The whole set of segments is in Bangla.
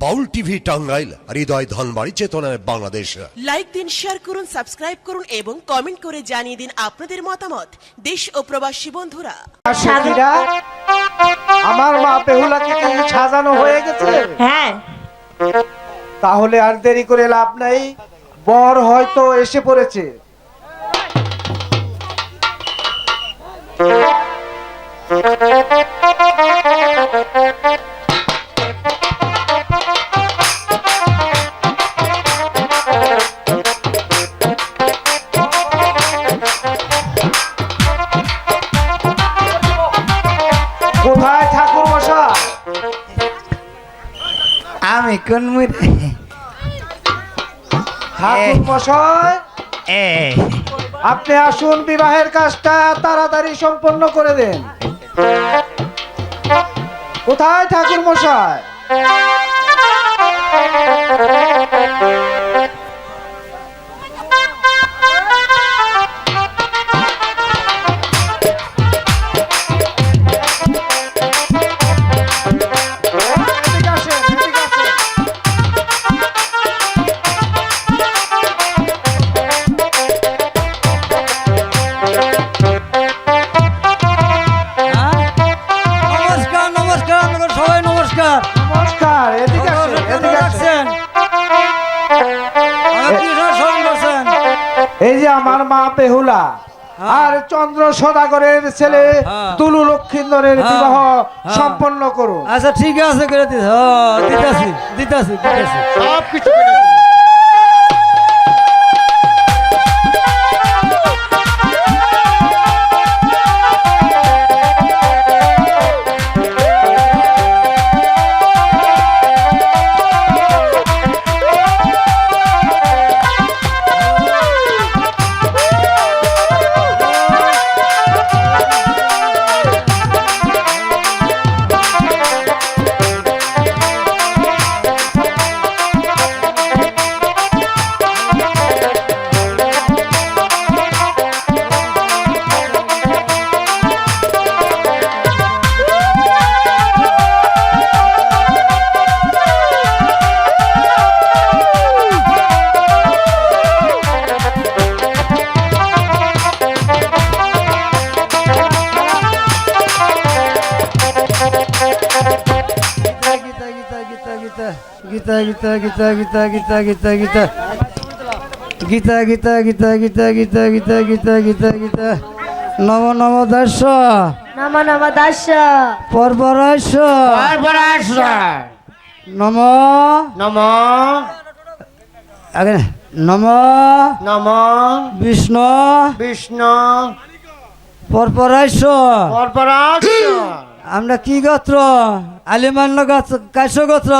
বাউল টিভি টাঙ্গাইল, হৃদয় ধনবাড়ি, চেতনায় বাংলাদেশ। লাইক দিন, শেয়ার করুন, সাবস্ক্রাইব করুন এবং কমেন্ট করে জানিয়ে দিন আপনাদের মতামত। দেশ ও প্রবাসী বন্ধুরা, সাথীরা, আমার মা বেহুলাকে কি সাজানো হয়ে গেছে? হ্যাঁ, তাহলে আর দেরি করে লাভ নাই, বর হয়তো এসে পড়েছে। কোথায় ঠাকুর মশাই? আমি কোন ঠাকুর মশাই, আপনি আসুন, বিবাহের কাজটা তাড়াতাড়ি সম্পন্ন করে দেন। কোথায় ঠাকুর মশাই? এদিকে আসেন, এদিকে আসেন। নমস্কার নমস্কার আপনাদের সবাই নমস্কার। নমস্কার, এদিকে আসেন, এদিকে আসেন। এই যে আমার মা বেহুলা আর চন্দ্র সদাগরের ছেলে তুলু লক্ষিন্দরের বিবাহ সম্পন্ন করুন। আচ্ছা ঠিক আছে, করে দিতাছি দিতাছি দিতাছি সব কিছু গীতা গীতা গীতা গীতা গীতা গীতা গীতা গীতা গীতা গীতা গীতা গীতা গীতা গীতা গীতা গীতা নম নম দাস নম নম দাস পরপরাস নম নম আগে নম নম বিষ্ণু বিষ্ণু পরপরাস। পরপরাস। আমরা কি গোত্র? আলিমান কাশ্য গোত্র?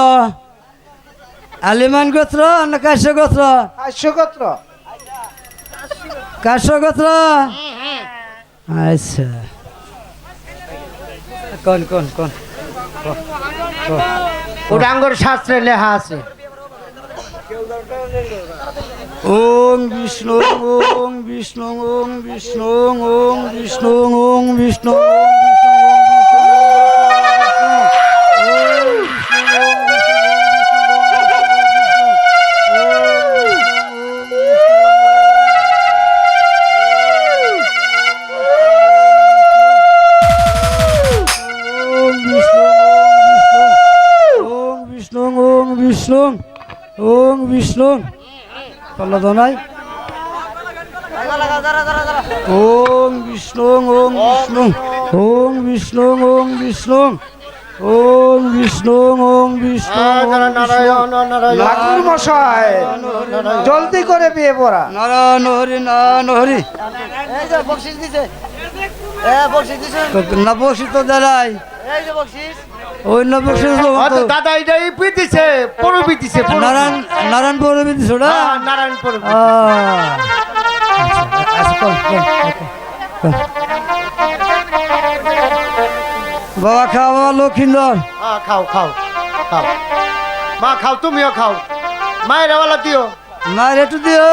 আলিমান গোত্র না কাশ্য গোত্র? কাশ্যগোত্র। কাশ্য গোত্র। আচ্ছা, কোন কোন কোন উদাঙ্গর শাস্ত্রে লেখা আছে। ওং বিষ্ণু ওং বিষ্ণু ওং বিষ্ণু ওং বিষ্ণু ওং বিষ্ণু বিষ্ণু ওং বিষ্ণু পল্লদনাই ওং বিষ্ণু ওং বিষ্ণু ওং বিষ্ণু ওং বিষ্ণু ওং বিষ্ণু ওং বিষ্ণু ঠাকুর মশাই, জলদি করে বিয়ে পড়া। নারায়ণ হরি নারায়ণ হরি। না বসি তো দাঁড়াই ওই না বসি দাদা এটাই পিতিছে, পরবি দিছে। নারায়ণ নারায়ণ পৌরবী দিস ওটা নারায়ণ পরবি। বাবা খাওয়া বাবা লক্ষিন্দর। খাও খাও খাও, মা খাও, তুমিও খাও। মায়ের ওয়ালা দিও, মায়ের একটু দিও,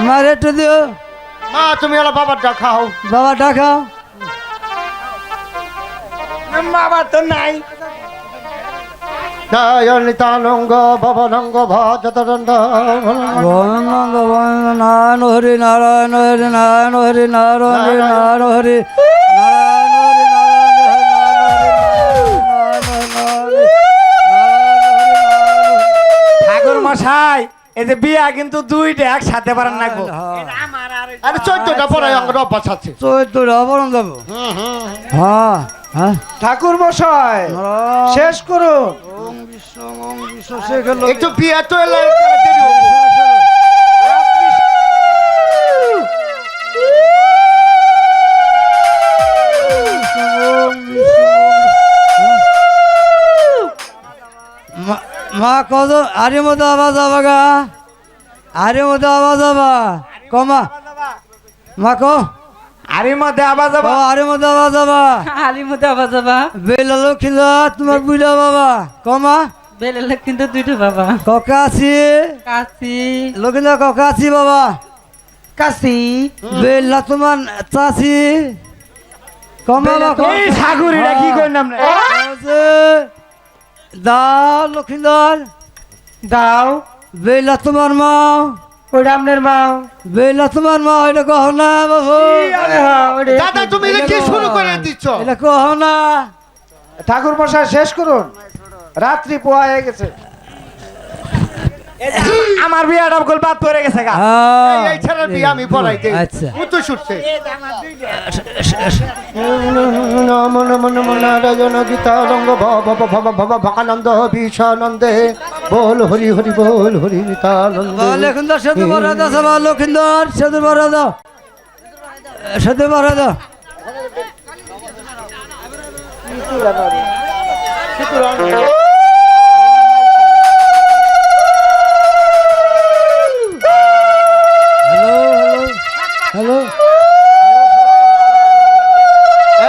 মায়ের একটু দিও। মা তুমি ওলা বাবারটা খাও। বাবা ডাকাও। বাবা তো নাই। নিতানঙ্গ ভবনঙ্গ ভজতরন্দ বনন্দ নারায়ণ হরি নারায়ণ হরি নারায়ণ হরি নারায়ণ হরি নারায়ণ হরি নারায়ণ হরি ঠাকুর মশাই এই যে বিয়া কিন্তু দুইটা একসাথে পারেন নাকবো। আরে 14টা পরে আমরা অভ্যাস আছে। 14টা অবরণ দেবো। হ্যাঁ হ্যাঁ ঠাকুর মশাই শেষ করুন। একটু বিয়ে তো এলো, দেরি হবে। মা কত আরে মতো আওয়াজ আবাগা আরে মতো আওয়াজ আবা কমা মা কো আরে মধ্যে আবার যাবো। আরে মতো আওয়াজ আবা আলি মতো আবার যাবা বেলা লক্ষ্মীলা তোমার বুঝা বাবা কমা বেলেলে কিন্তু দুইটা বাবা ককা আছি কাশি লক্ষ্মীলা ককা আছি বাবা কাশি বেলা তোমার চাষি কমা এই ঠাকুরিরা কি করেন আপনি? দাও লক্ষ্মীধর দাও বেলা তোমার মা ওটা আপনার মা বেলা তোমার মা এটা কহ না বাবু দাদা তুমি এটা কি শুরু করে দিচ্ছ? এটা কহ না ঠাকুর মশাই শেষ করুন, রাত্রি পোয়া হয়ে গেছে। আমার বিয়াটা গোল বাদ পড়ে গেছে গা। এই ছেলের বিয়ে আমি পড়াই দেই। আচ্ছা উত্তর ছুটছে। নম নম নম নারায়ণ গীতারঙ্গ ভব ভব ভব ভকানন্দ বিষানন্দে বল হরি হরি বল হরি নিতানন্দ। লক্ষিন্দর সেতু বড় দাও সবা লক্ষিন্দর সেতু বড় দাও সেতু বড় দাও হ্যালো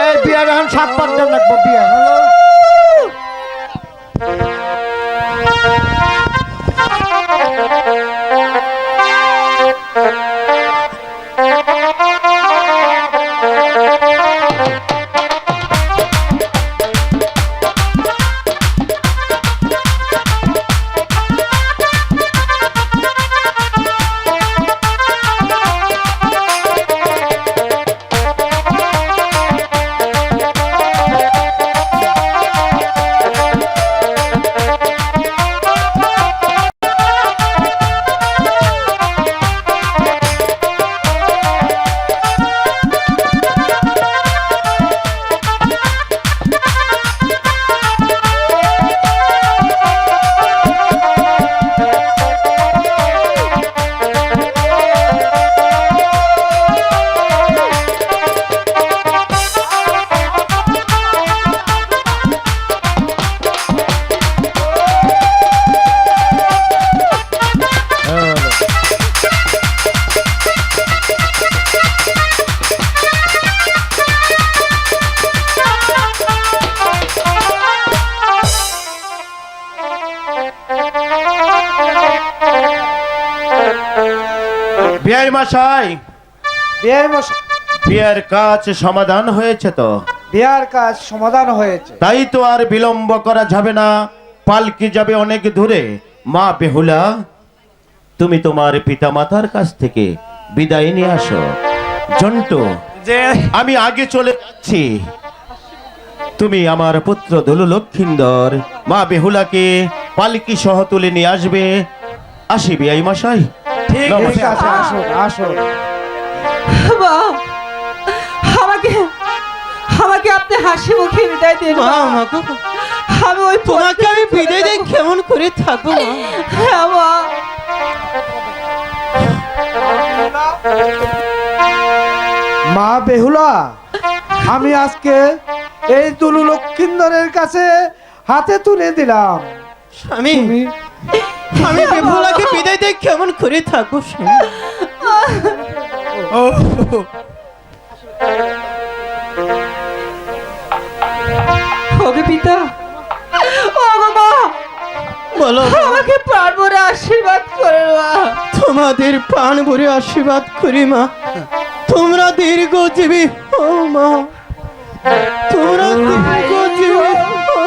এই বিয়ার এখন 7 পাঁচ জন লাগবো বিয়া। বিয়াই মশাই, বিয়ের মশাই বিয়ের কাজ সমাধান হয়েছে তো? বিয়ার কাজ সমাধান হয়েছে। তাই তো আর বিলম্ব করা যাবে না, পালকি যাবে অনেক দূরে। মা বেহুলা, তুমি তোমার পিতামাতার কাছ থেকে বিদায় নিয়ে আসো। জন্টু, যে আমি আগে চলে যাচ্ছি। তুমি আমার পুত্র ধুলু লক্ষিন্দর মা বেহুলাকে পালকি সহ তুলে নিয়ে আসবে। আসি বিয়াই মশাই। ঠিক ঠিক আছে, আসুন আসুন। মা আমাকে আমাকে আপনি হাসি মুখে বিদায় দিন মা আমাকে আমি ওই তোমাকে আমি বিদায় দিয়ে কেমন করে থাকবো মা? হ্যাঁ মা মা বেহুলা, আমি আজকে এই তুলু লক্ষিন্দরের কাছে হাতে তুলে দিলাম। আমি আমি বেহুলাকে বিদায় দিয়ে কেমন করে থাকবো স্বামী? ওকে পিতা, ও গো মা, বলো আমাকে প্রাণ ভরে আশীর্বাদ করে মা। তোমাদের প্রাণ ভরে আশীর্বাদ করি মা, তোমরা দীর্ঘজীবী হও মা, তোমরা দীর্ঘজীবী হও।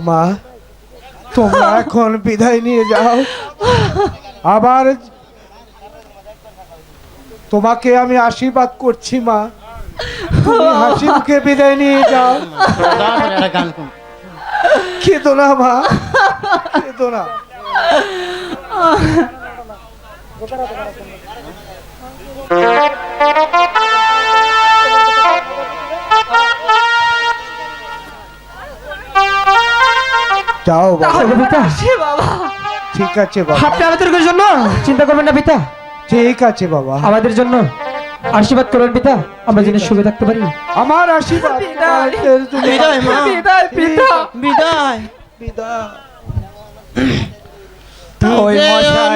মা, তোমরা এখন বিদায় নিয়ে যাও। আবার তোমাকে আমি আশীর্বাদ করছি মা, তুমি হাসি মুখে বিদায় নিয়ে যাও। কেঁদো না মা, কেঁদো না। যাও বাবা, ওগো পিতা সে বাবা, ঠিক আছে বাবা, আপনি আমাদের জন্য চিন্তা করবেন না পিতা, ঠিক আছে বাবা। আমাদের জন্য আশীর্বাদ করবেন পিতা, আমরা যেন সুখে থাকতে পারি। আমার আশীর্বাদ তোমাদের জন্য। বিদায় মা, বিদায় পিতা, বিদায়। বিদায়। ওই মশাই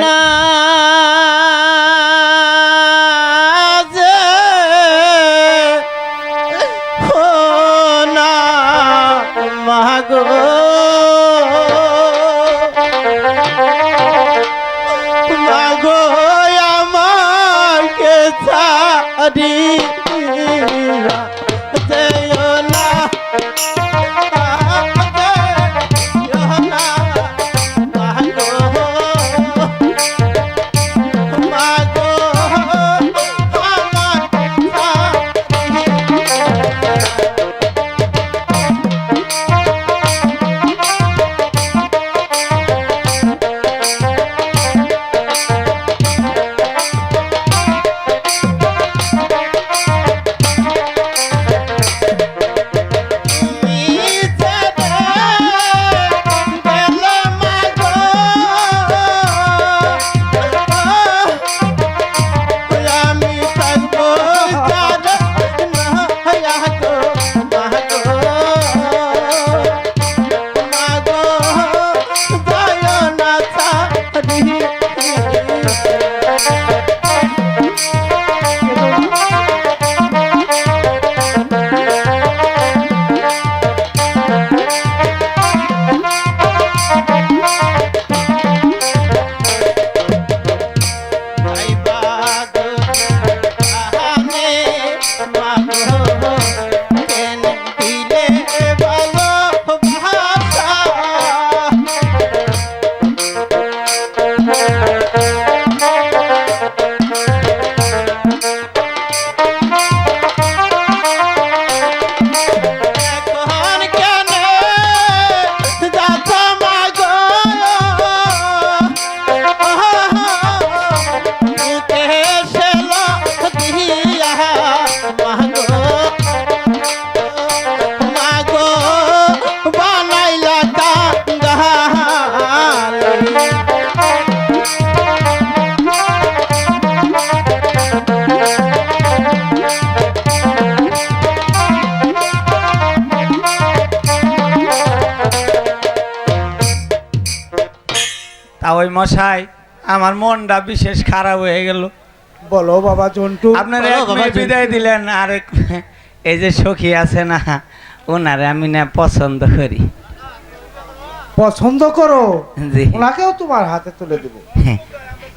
তা ওই মশাই আমার মনটা বিশেষ খারাপ হয়ে গেল। বলো বাবা জন্টু। আপনারা এক মেয়ে বিদায় দিলেন, আর এই যে সখী আছে না, ওনারে আমি না পছন্দ করি। পছন্দ করো? জি। ওনাকেও তোমার হাতে তুলে দেবো।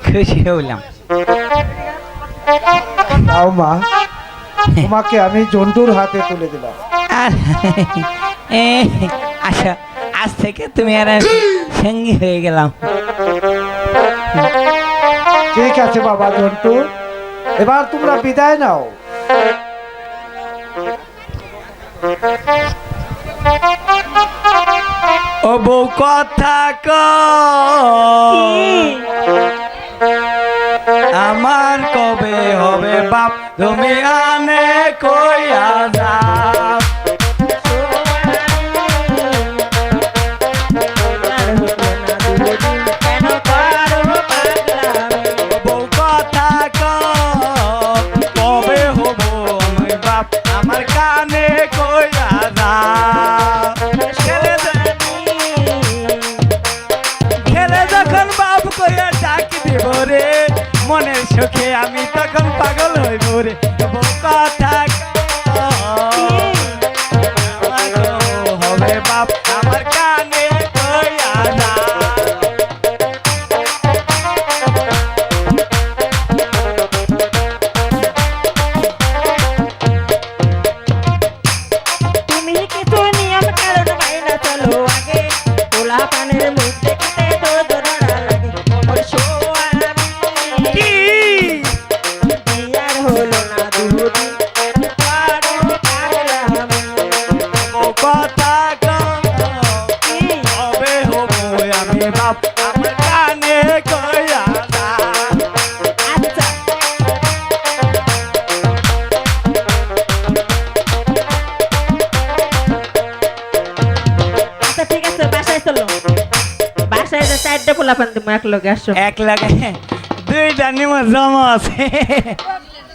খুশি হইলাম। দাও মা, তোমাকে আমি জন্টুর হাতে তুলে দিলাম। আর আচ্ছা, আজ থেকে তুমি আর আমি সঙ্গী হয়ে গেলাম। ঠিক আছে বাবা জন্টু, এবার তোমরা বিদায় নাও। ও বউ কথা ক, আমার কবে হবে বাপ, তুমি আনে কইয়া যাও। বউ কথা ক, কবে হব আমি বাপ, আমার কানে কইয়া যাও। খেলে যখন বাপ কইয়া ডাকি দিব রে, মনের সুখে আমি তখন পাগল হইব রে। বউ কথা হবে বাপ, আমার কানে কইয়া যাও। তুমি কিছু নিয়ম কারণ বাইনা চলো আগে চারটে পোলাপান তুমি এক লগে আসো এক লাগে দুইটা নিম জমা আছে